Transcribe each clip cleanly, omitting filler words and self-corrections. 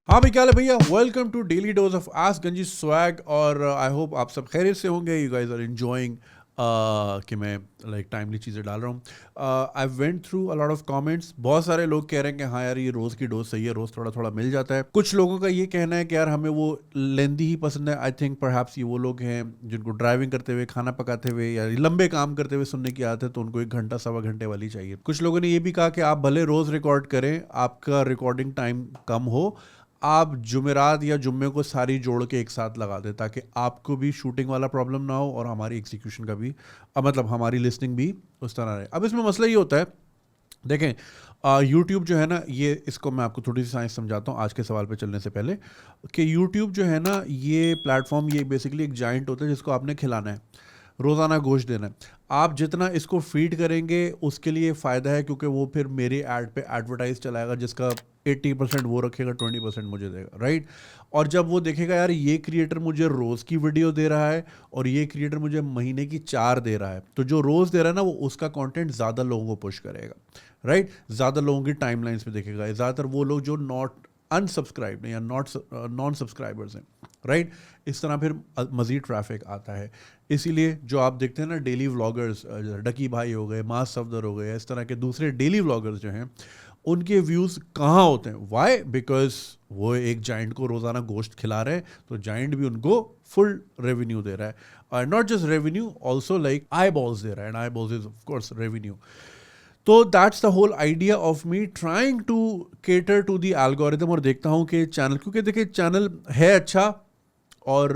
हाँ भाई, क्या हाल है भैया। Welcome to daily dose of ask Ganji swag. और आई होप आप सब खैरियत से होंगे। यू गाइस आर एंजॉयिंग कि मैं लाइक टाइमली चीज़ें डाल रहा हूँ। I went through a lot of comments. बहुत सारे लोग कह रहे हैं कि हाँ यार, ये रोज़ की डोज सही है, रोज़ थोड़ा थोड़ा मिल जाता है। कुछ लोगों का ये कहना है कि यार हमें वो लेंदी ही पसंद है। आई थिंक परहैप्स ये वो लोग हैं जिनको ड्राइविंग करते हुए, खाना पकाते हुए या लंबे काम करते हुए सुनने की आदत है, तो उनको 1 घंटा सवा घंटे वाली चाहिए। कुछ लोगों ने ये भी कहा कि आप भले रोज़ रिकॉर्ड करें, आपका रिकॉर्डिंग टाइम कम हो, आप जुमेरात या जुम्मे को सारी जोड़ के एक साथ लगा दें, ताकि आपको भी शूटिंग वाला प्रॉब्लम ना हो और हमारी एग्जीक्यूशन का भी मतलब हमारी लिसनिंग भी उस तरह रहे। अब इसमें मसला ये होता है, देखें, यूट्यूब जो है ना, ये इसको मैं आपको थोड़ी सी साइंस समझाता हूँ आज के सवाल पे चलने से पहले। कि यूट्यूब जो है ना, ये प्लेटफॉर्म, ये बेसिकली एक जाइंट होता है जिसको आपने खिलाना है, रोज़ाना गोश्त देना है। आप जितना इसको फीड करेंगे उसके लिए फ़ायदा है, क्योंकि वो फिर मेरे ऐड पे एडवर्टाइज चलाएगा, जिसका 80% वो रखेगा, 20% मुझे देगा, राइट। और जब वो देखेगा यार ये क्रिएटर मुझे रोज़ की वीडियो दे रहा है और ये क्रिएटर मुझे महीने की 4 दे रहा है, तो जो रोज़ दे रहा है ना, वो उसका कंटेंट ज़्यादा लोगों को पुश करेगा, राइट। ज़्यादा लोगों की टाइमलाइंस पे देखेगा। ज़्यादातर वो लोग जो नॉट अनसब्सक्राइब या नॉट नॉन सब्सक्राइबर्स हैं, राइट। इस तरह फिर मज़ीद ट्रैफिक आता है। इसीलिए जो आप देखते हैं ना, डेली व्लॉगर्स, डकी भाई हो गए, मास सफदर हो गए, इस तरह के दूसरे डेली व्लॉगर्स जो हैं, उनके व्यूज़ कहाँ होते हैं? वाई? बिकॉज वो एक जाइंट को रोज़ाना गोश्त खिला रहे हैं, तो जाइंट भी उनको फुल रेवेन्यू दे रहा है। और not just revenue, also like eyeballs दे रहा है, and eyeballs is of course revenue. तो that's the whole idea of me trying to cater to the algorithm. और देखता हूँ कि चैनल, क्योंकि देखिए चैनल है अच्छा, और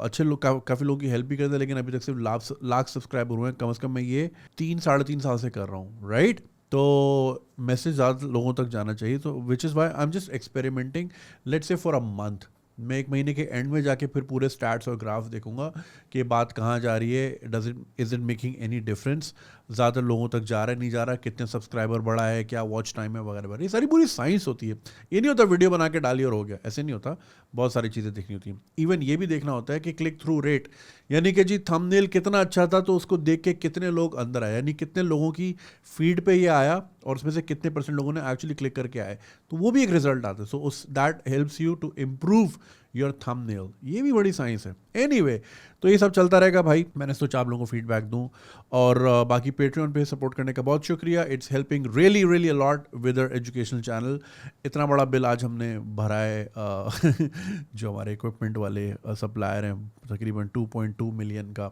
अच्छे लोग, काफ़ी लोगों की हेल्प भी करते हैं, लेकिन अभी तक सिर्फ लाख लाख सब्सक्राइबर हुए हैं। कम से कम मैं ये 3 साढ़े 3 साल से कर रहा हूँ, राइट। तो मैसेज ज़्यादा लोगों तक जाना चाहिए, तो which is why I am just experimenting, let's say for a month. मैं 1 महीने के एंड में जाके फिर पूरे स्टैट्स और ग्राफ देखूंगा कि बात कहाँ जा रही है, does it is it making any difference, ज़्यादा लोगों तक जा रहा है नहीं जा रहा, कितने सब्सक्राइबर बढ़ा है, क्या वॉच टाइम है, वगैरह वगैरह। ये सारी पूरी साइंस होती है। ये नहीं होता वीडियो बना के डालिए और हो गया, ऐसे नहीं होता। बहुत सारी चीज़ें देखनी होती हैं। इवन ये भी देखना होता है कि क्लिक थ्रू रेट, यानी कि जी थंबनेल कितना अच्छा था तो उसको देख के कितने लोग अंदर आए, यानी कितने लोगों की फीड पे ये आया और उसमें से कितने परसेंट लोगों ने एक्चुअली क्लिक करके आए, तो वो भी एक रिजल्ट आता है। सो उस that helps you to improve your thumbnail. ये भी बड़ी साइंस है। एनीवे, तो ये सब चलता रहेगा भाई। मैंने सोचा आप लोगों को फीडबैक दूं। और बाकी पेट्रियन पे सपोर्ट करने का बहुत शुक्रिया। It's helping really really a lot with our educational channel. इतना बड़ा बिल आज हमने भरा है जो हमारे इक्विपमेंट वाले सप्लायर हैं, तकरीबन 2.2 मिलियन का,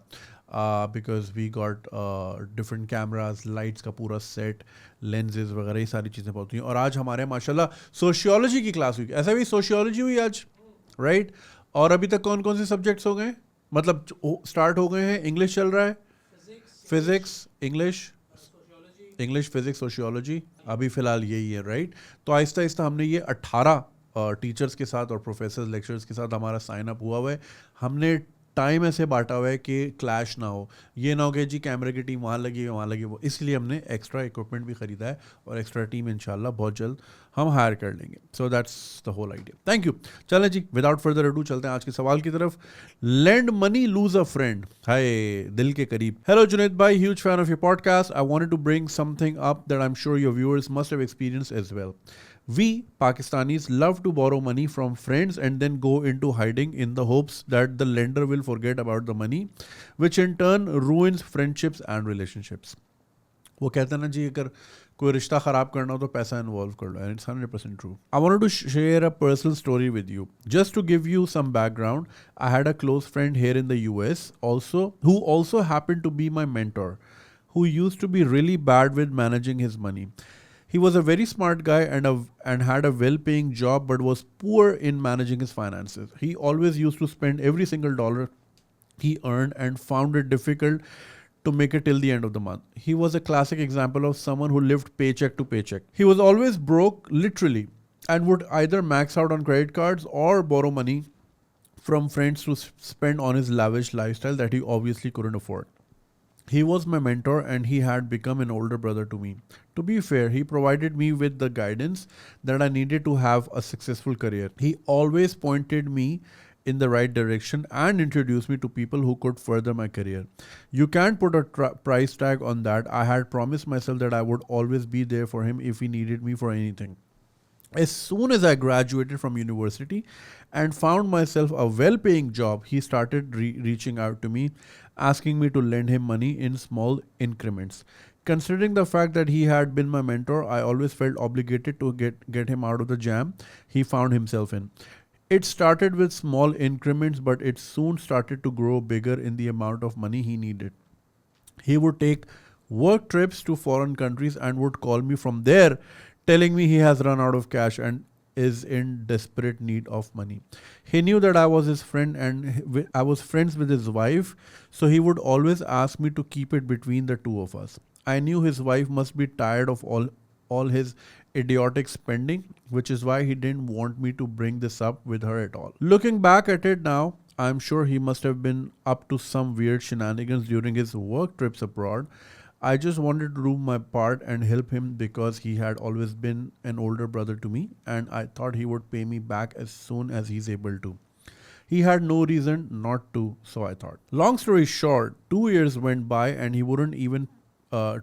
because we got different cameras, lights का पूरा सेट, लेंजेज वगैरह, ये सारी चीज़ें बहुत हुई। और आज हमारे माशाल्लाह सोशियोलॉजी की क्लास हुई। ऐसा भी सोशियोलॉजी हुई आज, राइट। और अभी तक कौन कौन से सब्जेक्ट्स हो गए, मतलब स्टार्ट हो गए हैं? इंग्लिश चल रहा है, physics, English, English physics sociology, अभी फ़िलहाल यही है, राइट। तो आहिस्ता आहिस्ता हमने ये 18 टीचर्स के साथ और प्रोफेसर लेक्चर्स के साथ हमारा साइन अप हुआ है। हमने टाइम ऐसे बांटा हुआ है कि क्लैश ना हो। ये ना हो कि जी कैमरे की टीम वहाँ लगी है, वहाँ लगी, वो इसलिए हमने एक्स्ट्रा इक्विपमेंट भी ख़रीदा है, और एक्स्ट्रा टीम इंशाल्लाह बहुत जल्द हम हायर कर लेंगे। So that's the whole idea. Thank you. चलें जी, विदाउट फर्दर अडू चलते हैं आज के सवाल की तरफ। Lend money lose a friend, हाय दिल के करीब। हेलो जुनेद भाई, huge fan of your podcast. I wanted to bring something up that I am sure your viewers must have experienced as well. We Pakistanis love to borrow money from friends and then go into hiding in the hopes that the lender will forget about the money, which in turn ruins friendships and relationships. वो कहते हैं ना जी, अगर कोई रिश्ता ख़राब करना हो तो पैसा इन्वॉल्व कर लो, and it's 100% true. I wanted to share a personal story with you just to give you some background. I had a close friend here in the US also who also happened to be my mentor, who used to be really bad with managing his money. He was a very smart guy and had a well-paying job, but was poor in managing his finances. He always used to spend every single dollar he earned and found it difficult to make it till the end of the month. He was a classic example of someone who lived paycheck to paycheck. He was always broke, literally, and would either max out on credit cards or borrow money from friends to spend on his lavish lifestyle that he obviously couldn't afford. He was my mentor and he had become an older brother to me. To be fair, he provided me with the guidance that I needed to have a successful career. He always pointed me in the right direction and introduced me to people who could further my career. You can't put a price tag on that. I had promised myself that I would always be there for him if he needed me for anything. As soon as I graduated from university and found myself a well paying job, he started reaching out to me, asking me to lend him money in small increments. Considering the fact that he had been my mentor, I always felt obligated to get him out of the jam he found himself in. It started with small increments, but it soon started to grow bigger in the amount of money he needed. He would take work trips to foreign countries and would call me from there, telling me he has run out of cash and is in desperate need of money. He knew that I was his friend and I was friends with his wife, so he would always ask me to keep it between the two of us. I knew his wife must be tired of all his idiotic spending, which is why he didn't want me to bring this up with her at all. Looking back at it now, I'm sure he must have been up to some weird shenanigans during his work trips abroad. I just wanted to do my part and help him because he had always been an older brother to me, and I thought he would pay me back as soon as he's able to. He had no reason not to, so I thought. Long story short, 2 years went by and he wouldn't even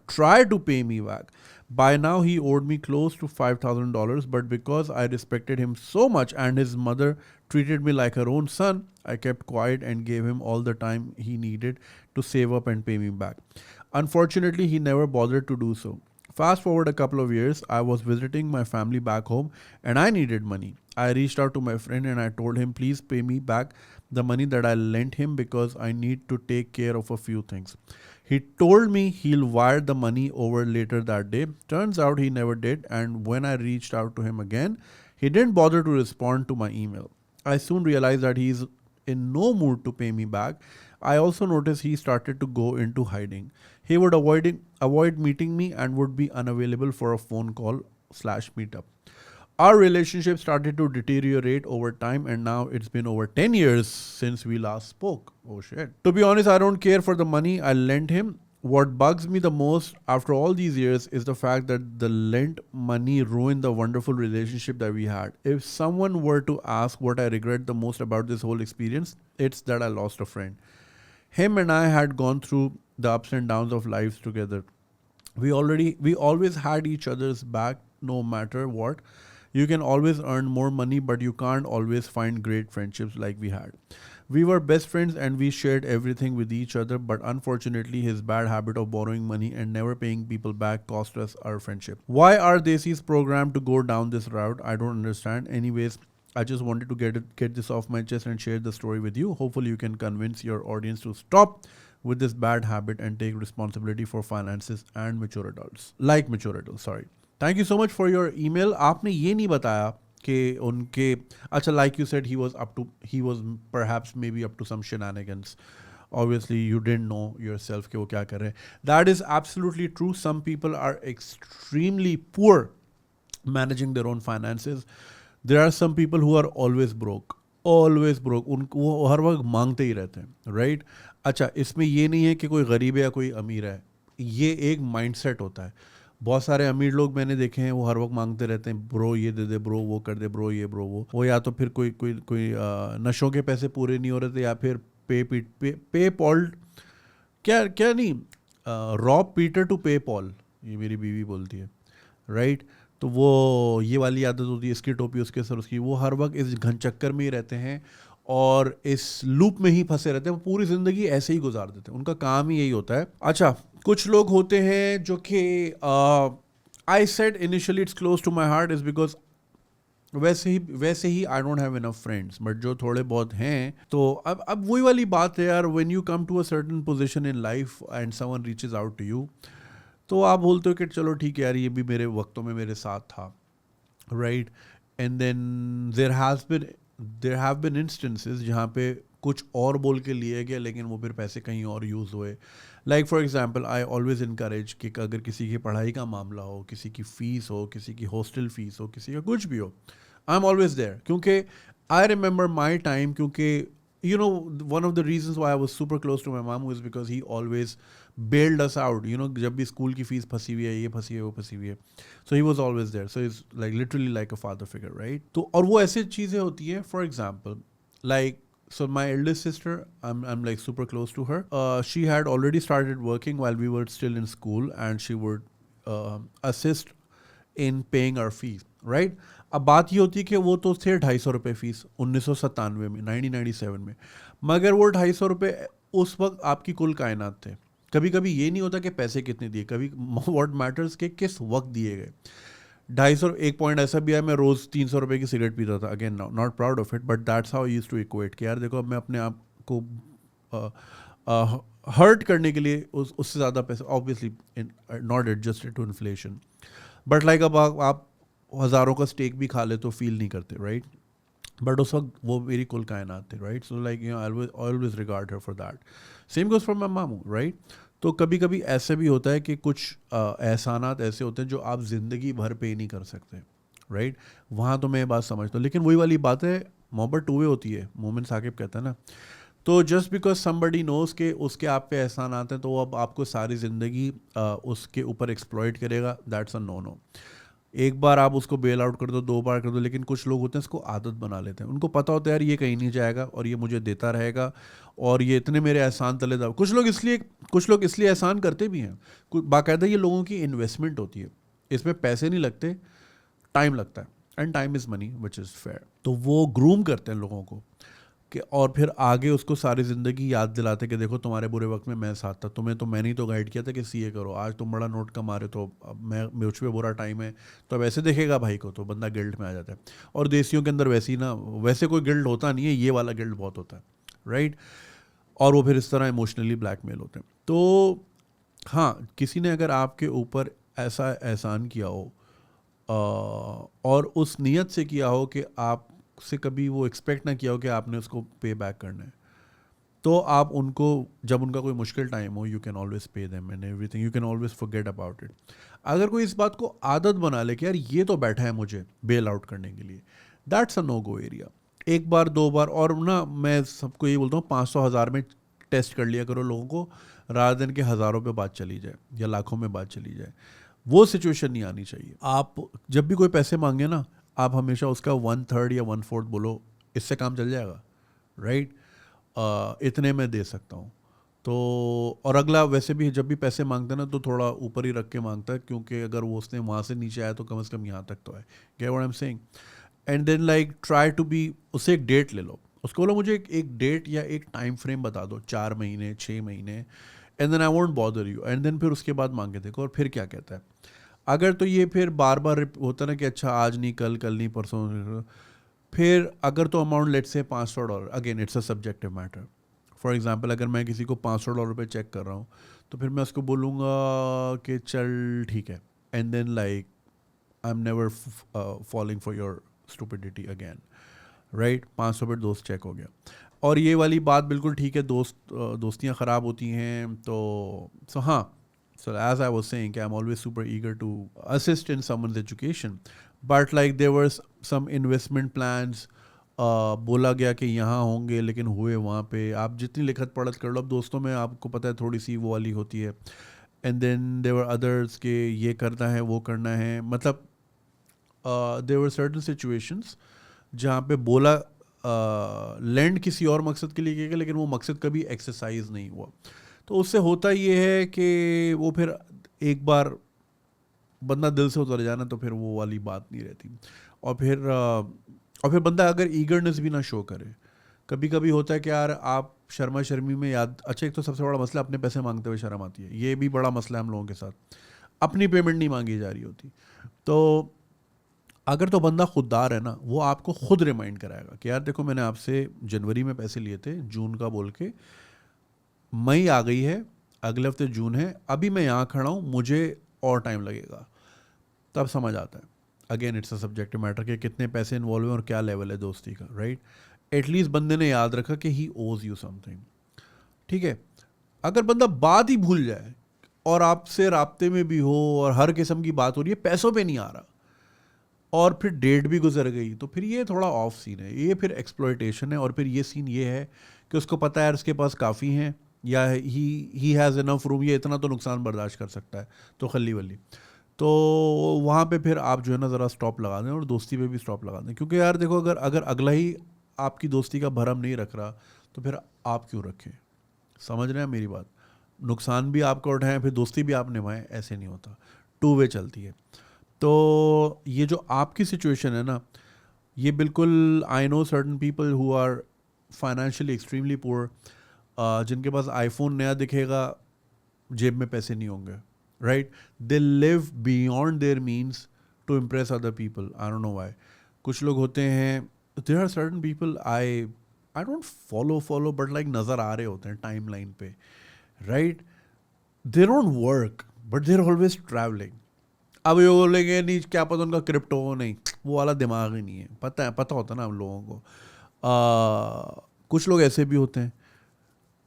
try to pay me back. By now, he owed me close to $5,000, but because I respected him so much and his mother treated me like her own son, I kept quiet and gave him all the time he needed to save up and pay me back. Unfortunately, he never bothered to do so. Fast forward a couple of years, I was visiting my family back home and I needed money. I reached out to my friend and I told him, please pay me back the money that I lent him because I need to take care of a few things. He told me he'll wire the money over later that day. Turns out he never did, and when I reached out to him again, he didn't bother to respond to my email. I soon realized that he's in no mood to pay me back. I also noticed he started to go into hiding. He would avoid meeting me and would be unavailable for a phone call slash meetup. Our relationship started to deteriorate over time, and now it's been over 10 years since we last spoke. Oh shit. To be honest, I don't care for the money I lent him. What bugs me the most after all these years is the fact that the lent money ruined the wonderful relationship that we had. If someone were to ask what I regret the most about this whole experience, it's that I lost a friend. Him and I had gone through the ups and downs of lives together. We always had each other's back no matter what. You can always earn more money, but you can't always find great friendships like we had. We were best friends and we shared everything with each other, but unfortunately, his bad habit of borrowing money and never paying people back cost us our friendship. Why are Desi's programmed to go down this route? I don't understand. Anyways, I just wanted to get this off my chest and share the story with you. Hopefully, you can convince your audience to stop with this bad habit and take responsibility for finances and mature adults. Like mature adults, sorry. Thank you so much for your email. आपने ये नहीं बताया कि उनके अच्छा like you said he was perhaps maybe up to some shenanigans. Obviously you didn't know yourself कि वो क्या कर रहे हैं. That is absolutely true. Some people are extremely poor managing their own finances. There are some people who are always broke. उनको वो हर वक्त मांगते ही रहते हैं, राइट? अच्छा, इसमें ये नहीं है कि कोई गरीब है या कोई अमीर है. ये एक माइंडसेट होता है. बहुत सारे अमीर लोग मैंने देखे हैं, वो हर वक्त मांगते रहते हैं, ब्रो ये दे दे, ब्रो वो कर दे, ब्रो ये ब्रो वो या तो फिर कोई नशों के पैसे पूरे नहीं हो रहे थे, या फिर पे पॉल क्या क्या नहीं, रॉब पीटर टू पे पॉल, ये मेरी बीवी बोलती है, राइट? तो वो ये वाली आदत होती है, इसकी टोपी उसके सर उसकी. वो हर वक्त इस घन चक्कर में ही रहते हैं और इस लूप में ही फंसे रहते हैं. वो पूरी ज़िंदगी ऐसे ही गुजार देते हैं. उनका काम ही यही होता है. अच्छा, कुछ लोग होते हैं जो कि I said initially it's close to my heart is because वैसे ही I don't have enough friends, but जो थोड़े बहुत हैं, तो अब वही वाली बात है यार. When you come to a certain position in life and someone reaches out to you, तो आप बोलते हो कि चलो ठीक है यार, ये भी मेरे वक्तों में मेरे साथ था, right? And then there have been instances जहाँ पे कुछ और बोल के लिए गया, लेकिन वो फिर पैसे कहीं और यूज़ हुए. Like for example, I always encourage कि अगर किसी की पढ़ाई का मामला हो, किसी की फ़ीस हो, किसी की हॉस्टल फ़ीस हो, किसी का कुछ भी हो, आई एम ऑलवेज देयर. क्योंकि आई रिमेंबर माई टाइम, क्योंकि you know, one of the reasons why I was super close to my mom was because he always bailed us out. You know, जब भी school की fees फंसी हुई है, ये फंसी है, वो फंसी हुई है, so he was always there. So he's like literally like a father figure, right? तो और वो ऐसी चीज़ें होती हैं, for example, like, so my eldest sister, I'm like super close to her. She had already started working while we were still in school, and she would assist in paying our fees. Right. अब बात ये होती है कि वो तो थे 250 रुपये फीस 1997 में, 1997 में, मगर वो 250 रुपये उस वक्त आपकी कुल कायनात थे। कभी कभी ये नहीं होता कि पैसे कितने दिए, कभी व्हाट मैटर्स के किस वक्त दिए गए। 250, एक पॉइंट ऐसा भी है, मैं रोज़ 300 रुपये की सिगरेट पीता था, again not proud of it, but that's how use to equate कि यार देखो अब मैं अपने आप को हर्ट करने के लिए उससे ज़्यादा पैसे, obviously not adjusted to inflation, but like अब आप हज़ारों का स्टेक भी खा ले तो फील नहीं करते, राइट। बट उस वक्त वो मेरी कुल कायनात थे, right. So like you know always regard her for that. Same goes for my मामू, राइट। तो कभी कभी ऐसे भी होता है कि कुछ एहसानात ऐसे होते हैं जो आप ज़िंदगी भर पे नहीं कर सकते, राइट। वहाँ तो मैं ये बात समझता हूँ, लेकिन वही वाली बात है, मोहब्बत टू वे होती है, मोमिन साकिब कहता है ना। तो जस्ट बिकॉज समबडी नोज के उसके आप पे एहसान आते हैं तो वो अब आपको सारी ज़िंदगी उसके ऊपर एक्सप्लॉइट करेगा, दैट्स अ नो नो। एक बार आप उसको बेल आउट कर दो, 2 बार कर दो, लेकिन कुछ लोग होते हैं इसको आदत बना लेते हैं। उनको पता होता है यार ये कहीं नहीं जाएगा और ये मुझे देता रहेगा और ये इतने मेरे एहसान तले दब। कुछ लोग इसलिए एहसान करते भी हैं, बाकायदा ये लोगों की इन्वेस्टमेंट होती है, इसमें पैसे नहीं लगते, टाइम लगता है, and time is money which is fair. तो वो ग्रूम करते हैं लोगों को कि, और फिर आगे उसको सारी ज़िंदगी याद दिलाते कि देखो तुम्हारे बुरे वक्त में मैं साथ था, तुम्हें तो मैंने ही तो गाइड किया था कि सीए करो, आज तुम बड़ा नोट कमा रहे, तो अब मैं मुझ पे बुरा टाइम है, तो अब ऐसे देखेगा भाई को, तो बंदा गिल्ट में आ जाता है। और देसियों के अंदर वैसे ही ना, वैसे कोई गिल्ट होता नहीं है, ये वाला गिल्ट बहुत होता है, राइट। और वो फिर इस तरह इमोशनली ब्लैकमेल होते हैं। तो हाँ, किसी ने अगर आपके ऊपर ऐसा एहसान किया हो और उस नीयत से किया हो कि आप से कभी वो एक्सपेक्ट ना किया हो कि आपने उसको पे बैक करना है, तो आप उनको, जब उनका कोई मुश्किल टाइम हो, you can always pay them and everything, you can always forget about it. अगर कोई इस बात को आदत बना ले कि यार ये तो बैठा है मुझे बेल आउट करने के लिए, that's a no go area. एक बार 2 बार, और ना मैं सबको ये बोलता हूँ 500 1000 में टेस्ट कर लिया करो लोगों को, रात दिन के हज़ारों पे बात चली जाए या लाखों में बात चली जाए। वो सिचुएशन नहीं आनी चाहिए। आप जब भी कोई पैसे मांगे ना, आप हमेशा उसका 1/3 या 1/4 बोलो, इससे काम चल जाएगा, राइट। इतने में दे सकता हूँ। तो और अगला वैसे भी जब भी पैसे मांगता है ना, तो थोड़ा ऊपर ही रख के मांगता है, क्योंकि अगर वो उसने वहाँ से नीचे आया तो कम से कम यहाँ तक तो है। Get what I am saying. And then like try to be, उससे एक डेट ले लो, उसको बोलो मुझे एक डेट या एक टाइम फ्रेम बता दो, 4 महीने 6 महीने, and then I won't bother you, and then फिर उसके बाद मांग के देखो और फिर क्या कहता है। अगर तो ये फिर बार बार होता ना कि अच्छा आज नहीं कल, कल नहीं परसों, फिर अगर तो अमाउंट लेट से $500, again it's a subjective matter. For example अगर मैं किसी को $500 पे चेक कर रहा हूँ, तो फिर मैं उसको बोलूँगा कि चल ठीक है, and then like I am never falling for your stupidity again, right. 500 पे दोस्त चेक हो गया। और ये वाली बात बिल्कुल ठीक है, दोस्तियाँ ख़राब होती हैं, तो सो हाँ, so as I was saying, I'm always super eager to assist in someone's education, but like there were some investment plans, बोला गया कि यहाँ होंगे लेकिन हुए वहाँ पे। आप जितनी लिखत पढ़त कर लो, अब दोस्तों में आपको पता है थोड़ी सी वो वाली होती है, एंड देन देवर अदर्स के ये करना है वो करना है, मतलब देवर सर्टन सिचुएशंस जहाँ पे बोला लैंड किसी और मकसद के लिए किया गया, लेकिन वो मकसद कभी एक्सरसाइज नहीं हुआ। तो उससे होता ये है कि वो फिर एक बार बंदा दिल से उतर जाना, तो फिर वो वाली बात नहीं रहती। और फिर बंदा अगर ईगरनेस भी ना शो करे, कभी कभी होता है कि यार आप शर्मा शर्मी में याद, अच्छा एक तो सबसे बड़ा मसला अपने पैसे मांगते हुए शर्म आती है, ये भी बड़ा मसला है हम लोगों के साथ, अपनी पेमेंट नहीं मांगी जा रही होती। तो अगर तो बंदा खुददार है ना, वो आपको खुद रिमाइंड कराएगा कि यार देखो मैंने आपसे जनवरी में पैसे लिए थे, जून का बोल के, मई आ गई है, अगले हफ्ते जून है, अभी मैं यहाँ खड़ा हूँ, मुझे और टाइम लगेगा, तब समझ आता है। Again it's a subjective matter कि कितने पैसे इन्वॉल्व हैं और क्या लेवल है दोस्ती का, राइट। एटलीस्ट बंदे ने याद रखा कि ही ओज यू समथिंग, ठीक है। अगर बंदा बात ही भूल जाए और आपसे राब्ते में भी हो और हर किस्म की बात हो रही है, पैसों पे नहीं आ रहा, और फिर डेट भी गुजर गई, तो फिर ये थोड़ा ऑफ सीन है, ये फिर एक्सप्लॉयटेशन है। और फिर ये सीन ये है कि उसको पता है यार उसके पास काफ़ी हैं, या ही हैज़ इनफ रूम, ये इतना तो नुकसान बर्दाश्त कर सकता है, तो खली वली। तो वहाँ पे फिर आप जो है ना ज़रा स्टॉप लगा दें, और दोस्ती पे भी स्टॉप लगा दें, क्योंकि यार देखो अगर अगर अगला ही आपकी दोस्ती का भरम नहीं रख रहा, तो फिर आप क्यों रखें। समझ रहे हैं मेरी बात। नुकसान भी आपका उठाएं, फिर दोस्ती भी आप निभाएं, ऐसे नहीं होता, टू वे चलती है। तो ये जो आपकी सिचुएशन है ना, ये बिल्कुल, I know certain people who are financially extremely poor, जिनके पास आईफोन नया दिखेगा, जेब में पैसे नहीं होंगे, right? They live beyond their means to impress other people, I don't know why. कुछ लोग होते हैं, there are certain people I don't follow but like नज़र आ रहे होते हैं टाइम लाइन पे, right? They don't work but they're always travelling. अब ये बोलेंगे नहीं, क्या पता उनका क्रिप्टो हो, नहीं, वो वाला दिमाग ही नहीं है. पता होता ना हम लोगों को. कुछ लोग ऐसे भी होते हैं.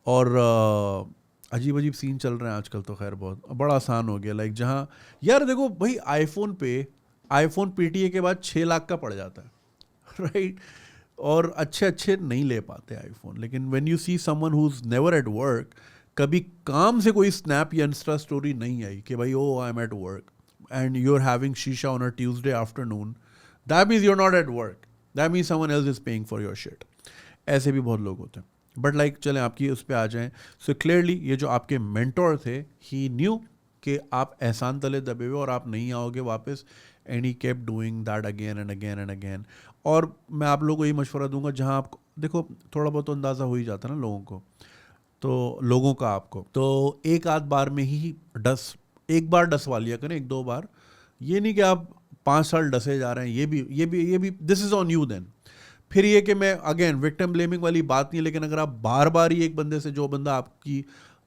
और अजीब अजीब सीन चल रहे हैं आजकल तो. खैर बहुत बड़ा आसान हो गया, लाइक जहाँ, यार देखो भाई, आईफोन पीटीए के बाद 6 लाख का पड़ जाता है, राइट? और अच्छे अच्छे नहीं ले पाते आईफोन. लेकिन when you see someone who is never at work, कभी काम से कोई स्नैप या इंस्टा स्टोरी नहीं आई कि भाई ओ I am at work and you are having shisha on a Tuesday afternoon, that means you are not at work, that means someone else is paying for your shit. ऐसे भी बहुत लोग होते हैं. बट लाइक चलें आपकी उस पर आ जाएं. सो क्लियरली ये जो आपके मेंटोर थे, ही न्यू कि आप एहसान तले दबे हुए और आप नहीं आओगे वापस, and he kept doing that again and again and again. और मैं आप लोगों को ये मशवरा दूंगा, जहाँ आपको देखो थोड़ा बहुत तो अंदाज़ा हो ही जाता है ना लोगों का आपको, तो एक आध बार में ही एक बार डसवा लिया करें, 1-2 बार. ये नहीं कि आप 5 साल डसे जा रहे हैं. ये भी this is on you then. फिर ये कि मैं अगेन विक्टिम ब्लेमिंग वाली बात नहीं है, लेकिन अगर आप बार बार ही एक बंदे से, जो बंदा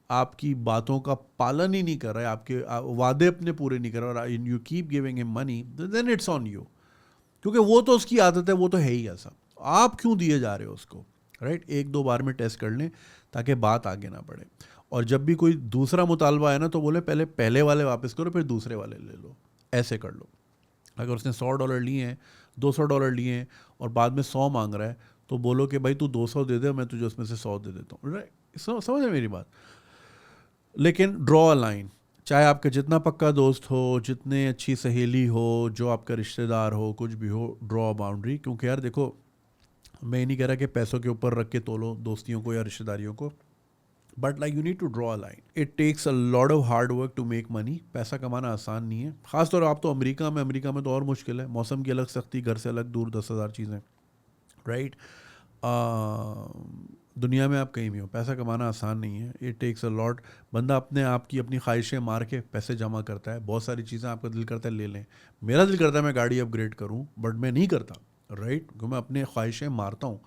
आपकी बातों का पालन ही नहीं कर रहा है, आपके वादे अपने पूरे नहीं कर रहा, और you keep giving him money, then it's on you. क्योंकि वो तो उसकी आदत है, वो तो है ही ऐसा. आप क्यों दिए जा रहे हो उसको, राइट? 1-2 बार में टेस्ट कर लें ताकि बात आगे ना बढ़े. और जब भी कोई दूसरा मुतालबा है ना, तो बोले पहले वाले वापस करो, फिर दूसरे वाले ले लो. ऐसे कर लो. अगर उसने $100 लिए हैं, $200 लिए हैं, और बाद में 100 मांग रहा है, तो बोलो कि भाई तू 200 दे दे, मैं तुझे उसमें से 100 दे देता हूँ. समझ है मेरी बात? लेकिन ड्रॉ अ लाइन. चाहे आपका जितना पक्का दोस्त हो, जितने अच्छी सहेली हो, जो आपका रिश्तेदार हो, कुछ भी हो, ड्रॉ अ बाउंड्री. क्योंकि यार देखो, मैं नहीं कह रहा कि पैसों के ऊपर रख के तोलो दोस्तियों को या रिश्तेदारियों को, but like you need to draw a line. It takes a lot of hard work to make money. पैसा कमाना आसान नहीं है. खासतौर आप तो अमेरिका में तो और मुश्किल है. मौसम की अलग सख्ती, घर से अलग दूर, 10,000 चीज़ें, राइट? दुनिया में आप कहीं भी हो, पैसा कमाना आसान नहीं है. It takes a lot. बंदा अपनी ख्वाहिशें मार के पैसे जमा करता है. बहुत सारी चीज़ें आपका दिल करता है ले लें. मेरा दिल करता है मैं गाड़ी अपग्रेड करूं, बट मैं नहीं करता, राइट? क्योंकि मैं अपनी ख्वाहिशें मारता हूँ.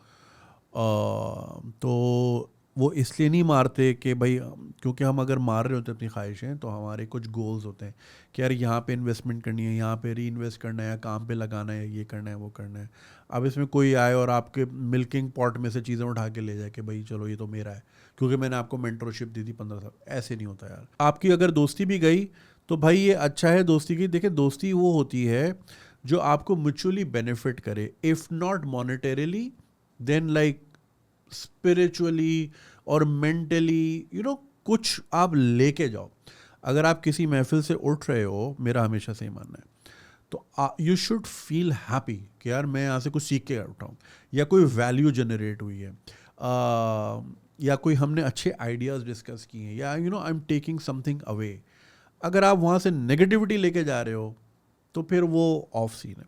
तो वो इसलिए नहीं मारते कि भाई, क्योंकि हम अगर मार रहे होते अपनी ख्वाहिशें, तो हमारे कुछ गोल्स होते हैं कि यार यहाँ पे इन्वेस्टमेंट करनी है, यहाँ पे री इन्वेस्ट करना है, या काम पे लगाना है, ये करना है, वो करना है. अब इसमें कोई आए और आपके मिल्किंग पॉट में से चीज़ें उठा के ले जाए कि भाई चलो ये तो मेरा है, क्योंकि मैंने आपको मेंटरशिप दी थी 15 साल. ऐसे नहीं होता यार. आपकी अगर दोस्ती भी गई, तो भाई ये अच्छा है दोस्ती की. देखिए, दोस्ती वो होती है जो आपको म्यूचुअली बेनिफिट करे. If not monetarily, then like spiritually और मेंटली, कुछ आप लेके जाओ. अगर आप किसी महफिल से उठ रहे हो, मेरा हमेशा से ही मानना है, तो यू शुड फील हैप्पी कि यार मैं यहाँ से कुछ सीख के उठाऊँ, या कोई वैल्यू जनरेट हुई है, या कोई हमने अच्छे आइडियाज़ डिस्कस किए हैं, या I am taking something away. अगर आप वहाँ से नेगेटिविटी लेके जा रहे हो, तो फिर वो ऑफ सीन है.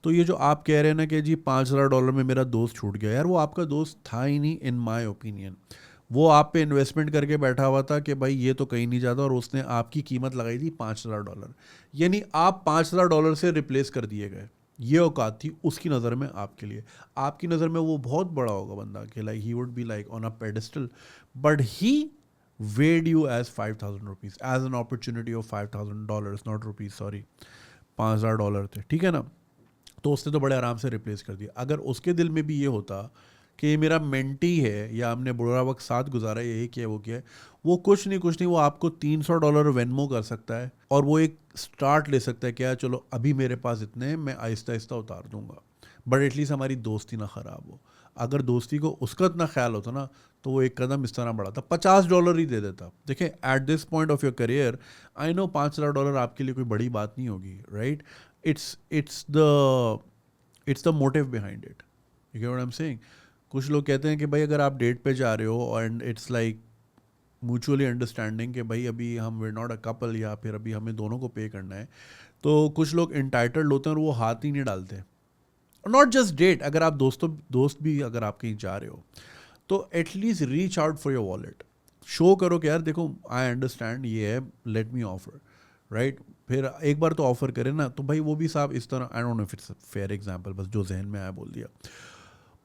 तो ये जो आप कह रहे हैं ना कि जी $5,000 में मेरा दोस्त छूट गया, यार वो आपका दोस्त था ही नहीं, इन माय ओपिनियन. वो आप पे इन्वेस्टमेंट करके बैठा हुआ था कि भाई ये तो कहीं नहीं जाता, और उसने आपकी कीमत लगाई थी $5,000. यानी आप $5,000 से रिप्लेस कर दिए गए. ये औकात थी उसकी नज़र में आपके लिए. आपकी नज़र में वो बहुत बड़ा होगा बंदा, कि like he would be like on a pedestal, but he weighed you as $5,000, as an opportunity of $5,000, not rupees, sorry, $5,000 थे, ठीक है ना? तो उसने तो बड़े आराम से रिप्लेस कर दिया. अगर उसके दिल में भी ये होता कि ये मेरा मेंटी है, या हमने बुरा वक्त साथ गुजारा, यही किया वो किया, वो कुछ नहीं, वो आपको $300 वेनमो कर सकता है, और वो एक स्टार्ट ले सकता है कि यार चलो अभी मेरे पास इतने हैं, मैं आहिस्ता आहिस्ता उतार दूंगा, बट एटलीस्ट हमारी दोस्ती ना ख़राब हो. अगर दोस्ती को उसका इतना ख्याल होता ना, तो वो एक कदम इस तरह बढ़ाता, $50 ही दे देता. देखें, at this point of your career, I know $5,000 आपके लिए कोई बड़ी बात नहीं होगी, right? it's the motive behind it. You get what I'm saying? कुछ लोग कहते हैं कि भाई अगर आप डेट पे जा रहे हो, and it's like mutually understanding कि भाई अभी हम we're not a couple, या फिर अभी हमें दोनों को पे करना है, तो कुछ लोग इंटाइटल्ड होते हैं और वो हाथ ही नहीं डालते. नॉट जस्ट डेट, अगर आप दोस्त भी अगर आप कहीं जा रहे हो तो at least reach out for your wallet. Show करो कि यार देखो आई अंडरस्टैंड ये है, लेट मी ऑफर, राइट. फिर एक बार तो ऑफर करें ना, तो भाई वो भी साहब इस तरह, आई don't know if it's fair example, बस जो जहन में आया बोल दिया.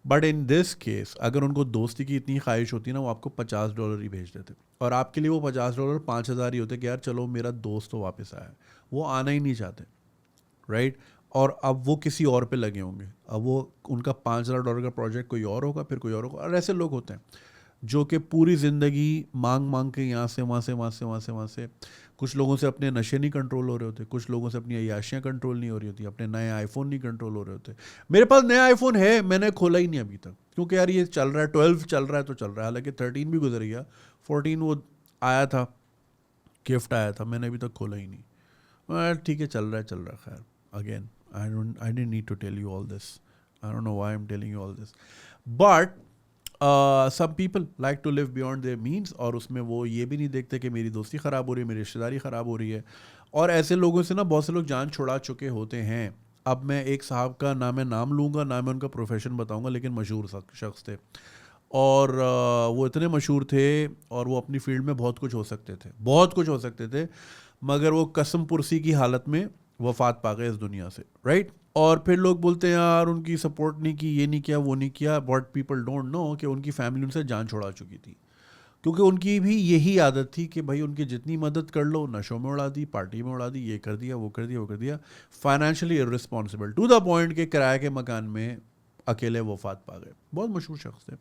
बट इन दिस केस अगर उनको दोस्ती की इतनी ख्वाहिश होती ना, वो आपको $50 ही भेज देते और आपके लिए वो $50 5,000 ही होते कि यार चलो मेरा दोस्त तो वापस आया. वो आना ही नहीं चाहते, राइट. और अब वो किसी और पे लगे होंगे, अब वो उनका $5,000 का प्रोजेक्ट कोई और होगा, फिर कोई और होगा. और ऐसे लोग होते हैं जो कि पूरी ज़िंदगी मांग के यहाँ से वहाँ से कुछ लोगों से अपने नशे नहीं कंट्रोल हो रहे होते, कुछ लोगों से अपनी अय्याशियाँ कंट्रोल नहीं हो रही होती, अपने नए आईफोन नहीं कंट्रोल हो रहे होते. मेरे पास नया आईफोन है, मैंने खोला ही नहीं अभी तक, क्योंकि यार ये चल रहा है, 12 चल रहा है तो चल रहा है, हालांकि 13 भी गुजर गया, 14 वो आया था, गिफ्ट आया था, मैंने अभी तक खोला ही नहीं. ठीक है, चल रहा है. खैर, again I didn't need to tell you all this. I don't know why I'm telling you all this. But some people like to live beyond their means, और उसमें वो ये भी नहीं देखते कि मेरी दोस्ती ख़राब हो रही है, मेरी रिश्तेदारी ख़राब हो रही है. और ऐसे लोगों से ना बहुत से लोग जान छुड़ा चुके होते हैं. अब मैं एक साहब का ना मैं नाम लूँगा, ना मैं उनका प्रोफेशन बताऊँगा, लेकिन मशहूर शख्स थे. और वो इतने मशहूर थे और वो अपनी फील्ड में बहुत कुछ हो सकते थे, मगर वो कसम पुरसी की हालत में वफात पा गए इस दुनिया से, राइट. और फिर लोग बोलते हैं यार उनकी सपोर्ट नहीं की, ये नहीं किया, वो नहीं किया. बट पीपल डोंट नो कि उनकी फैमिली उनसे जान छुड़ा चुकी थी, क्योंकि उनकी भी यही आदत थी कि भाई उनकी जितनी मदद कर लो, नशों में उड़ा दी, पार्टी में उड़ा दी, ये कर दिया, वो कर दिया. Financially irresponsible to the point के किराए के मकान में अकेले वफात पा गए. बहुत मशहूर शख्स थे.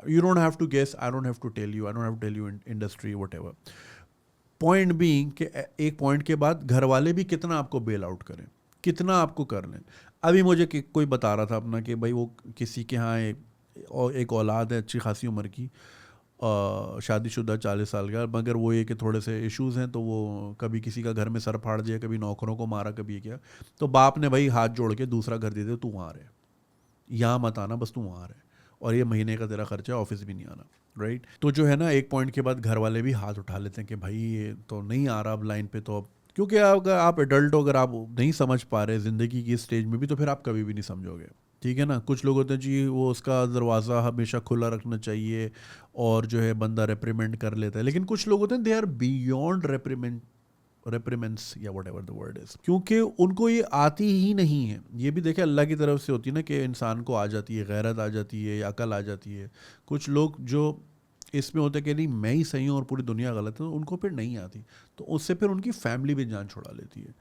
You don't have to guess, I don't have to tell you, I don't have to tell you in industry whatever. Point being कि एक पॉइंट के बाद घर वाले भी कितना आपको बेल आउट करें, कितना आपको कर लें. अभी मुझे कोई बता रहा था अपना कि भाई वो किसी के यहाँ एक औलाद है अच्छी खासी उम्र की, शादीशुदा 40 साल का, मगर वो ये कि थोड़े से इश्यूज़ हैं, तो वो कभी किसी का घर में सर फाड़ दिया, कभी नौकरों को मारा, कभी ये किया. तो बाप ने भाई हाथ जोड़ के दूसरा घर दे दे, तू वहाँ रहे, यहाँ मत आना, बस तू वहाँ रहे, और ये महीने का तेरा खर्चा, ऑफिस भी नहीं आना, राइट. तो जो है ना, एक पॉइंट के बाद घर वाले भी हाथ उठा लेते हैं कि भाई ये तो नहीं आ रहा अब लाइन पे, तो अब क्योंकि अगर आप एडल्ट हो, अगर आप नहीं समझ पा रहे ज़िंदगी की स्टेज में भी, तो फिर आप कभी भी नहीं समझोगे, ठीक है ना. कुछ लोग होते हैं जी वो उसका दरवाज़ा हमेशा खुला रखना चाहिए और जो है बंदा रेप्रीमेंड कर लेता है, लेकिन कुछ लोग होते हैं दे आर बियॉन्ड रेप्रीमेंट्स या what ever the word is, क्योंकि उनको ये आती ही नहीं है. ये भी देखे अल्लाह की तरफ से होती है ना कि इंसान को आ जाती है, गैरत आ जाती है या अकल आ जाती है. कुछ लोग जो इसमें होते कि नहीं मैं ही सही हूँ और पूरी दुनिया गलत है, तो उनको फिर नहीं आती, तो उससे फिर उनकी फैमिली भी जान छुड़ा लेती है.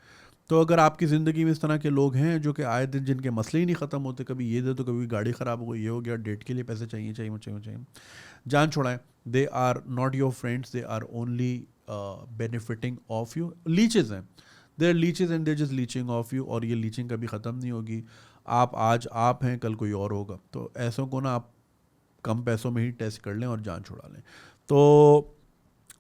तो अगर आपकी ज़िंदगी में इस तरह के लोग हैं जो कि आए दिन जिनके मसले ही नहीं ख़त्म होते, कभी ये दे तो कभी गाड़ी ख़राब हो गई, ये हो गया, डेट के लिए पैसे चाहिए, जान छुड़ाएं. They are not your friends, they are only benefiting off you. Leeches हैं, they are leeches and they just leeching off you, और ये लीचिंग कभी ख़त्म नहीं होगी. आप आज आप हैं, कल कोई और होगा. तो ऐसों को ना आप कम पैसों में ही टेस्ट कर लें और जान छुड़ा लें. तो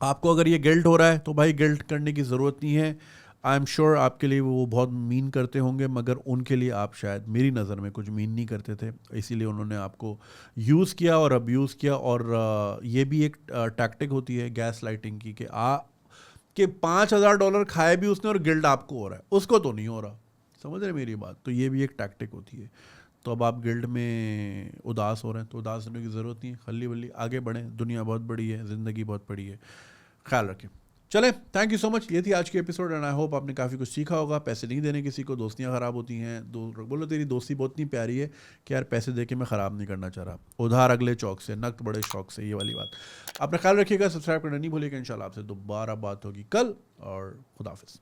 आपको अगर ये गिल्ट हो रहा है तो भाई गिल्ट करने की ज़रूरत नहीं है. आई एम श्योर आपके लिए वो बहुत मीन करते होंगे, मगर उनके लिए आप शायद मेरी नज़र में कुछ मीन नहीं करते थे, इसीलिए उन्होंने आपको यूज़ किया और अब्यूज़ किया. और ये भी एक टैक्टिक होती है गैस लाइटिंग की कि $5,000 खाए भी उसने और गिल्ट आपको हो रहा है, उसको तो नहीं हो रहा. समझ रहे मेरी बात. तो ये भी एक टैक्टिक होती है. तो अब आप गिल्ड में उदास हो रहे हैं तो उदास होने की ज़रूरत नहीं है, खल्ली बल्ली आगे बढ़ें. दुनिया बहुत बड़ी है, ज़िंदगी बहुत बड़ी है, ख्याल रखें. चले, थैंक यू सो मच. ये थी आज की एपिसोड एंड आई होप आपने काफ़ी कुछ सीखा होगा. पैसे नहीं देने किसी को, दोस्तियाँ ख़राब होती हैं. बोलो तेरी दोस्ती बहुत नहीं प्यारी है कि यार पैसे दे के मैं ख़राब नहीं करना चाह रहा. उधार अगले चौक से, नकद बड़े शौक से, ये वाली बात. अपना ख्याल रखिएगा, सब्सक्राइब करना नहीं भूलिएगा. इंशाल्लाह आपसे दोबारा बात होगी कल, और खुदा हाफिज़.